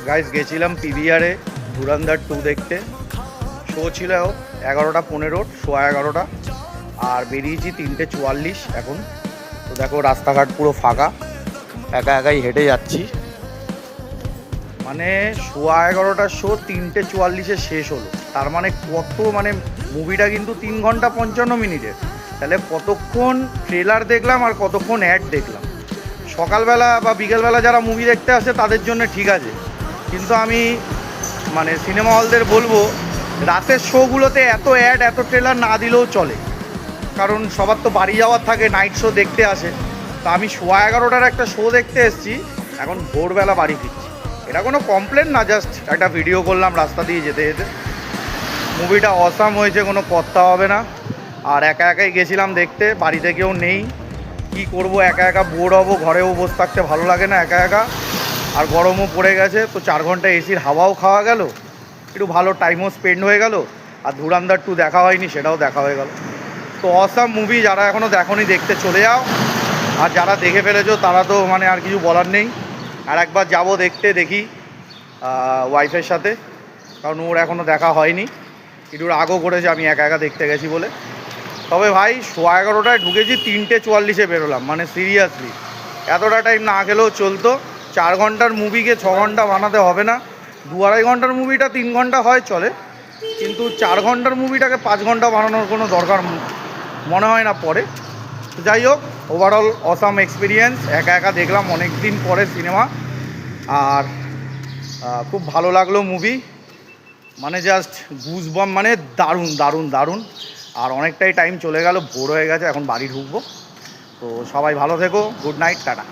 Guys গেছিলাম পিভিআরে ধুরন্ধর 2 দেখতে। Show ছিল 11:15, 11:15, আর বেরিয়েছি 3:44 এখন। তো দেখো রাস্তাঘাট পুরো ফাঁকা, একা একাই হেঁটে যাচ্ছি। মানে 11:15টার শো 3:44-এ শেষ হলো, তার মানে কত, মানে মুভিটা কিন্তু 3 ঘন্টা 55 মিনিটের। তাহলে কতক্ষণ ট্রেলার দেখলাম আর কতক্ষণ অ্যাড দেখলাম। সকালবেলা বা বিকেলবেলা যারা মুভি দেখতে আসে তাদের জন্য ঠিক আছে, কিন্তু আমি মানে সিনেমা হলদের বলবো রাতের শোগুলোতে এত অ্যাড এত ট্রেলার না দিলেও চলে, কারণ সবার তো বাড়ি যাওয়ার থাকে, নাইট শো দেখতে আসে। তা আমি 11:15টার একটা শো দেখতে এসেছি, এখন ভোরবেলা বাড়ি ফিরছি। এটা কোনো কমপ্লেন না, জাস্ট একটা ভিডিও করলাম রাস্তা দিয়ে যেতে যেতে। মুভিটা অসাম হয়েছে, কোনো কথা হবে না। আর একা একাই গেছিলাম দেখতে, বাড়িতে কেউ নেই, কি করব, একা একা বোর হবো, ঘরেও বসে থাকতে ভালো লাগে না একা একা। আর গরমও পড়ে গেছে, তো 4 ঘন্টা এসির হাওয়াও খাওয়া গেল, একটু ভালো টাইমও স্পেন্ড হয়ে গেল। আর ধুরন্ধর 2 দেখা হয়নি, সেটাও দেখা হয়ে গেল। তো অসাম মুভি, যারা এখনও দেখোনি দেখতে চলে যাও, আর যারা দেখে ফেলেছো তারা তো মানে আর কিছু বলার নেই। আর একবার যাবো দেখতে, দেখি ওয়াইফের সাথে, কারণ ওর এখনও দেখা হয়নি, একটু রাগও করেছে আমি একা একা দেখতে গেছি বলে। তবে ভাই 11:15টায় ঢুকেছি, 3:44-এ বেরোলাম, মানে সিরিয়াসলি এতটা টাইম না গেলেও চলতো। 4 ঘন্টার মুভিকে 6 ঘন্টা বানাতে হবে না। 2-2.5 ঘন্টার মুভিটা 3 ঘন্টা হয় চলে, কিন্তু 4 ঘন্টার মুভিটাকে 5 ঘন্টা বানানোর কোনো দরকার মনে হয় না পরে। যাই হোক, ওভারঅল অসাম এক্সপিরিয়েন্স, একা একা দেখলাম অনেক দিন পরে সিনেমা, আর খুব ভালো লাগলো মুভি। মানে জাস্ট গুজবাম, মানে দারুণ দারুণ দারুণ। আর অনেকটাই টাইম চলে গেল, ভোর হয়ে গেছে, এখন বাড়ি ঢুকবো। তো সবাই ভালো থেকো, গুড নাইট, টাটা।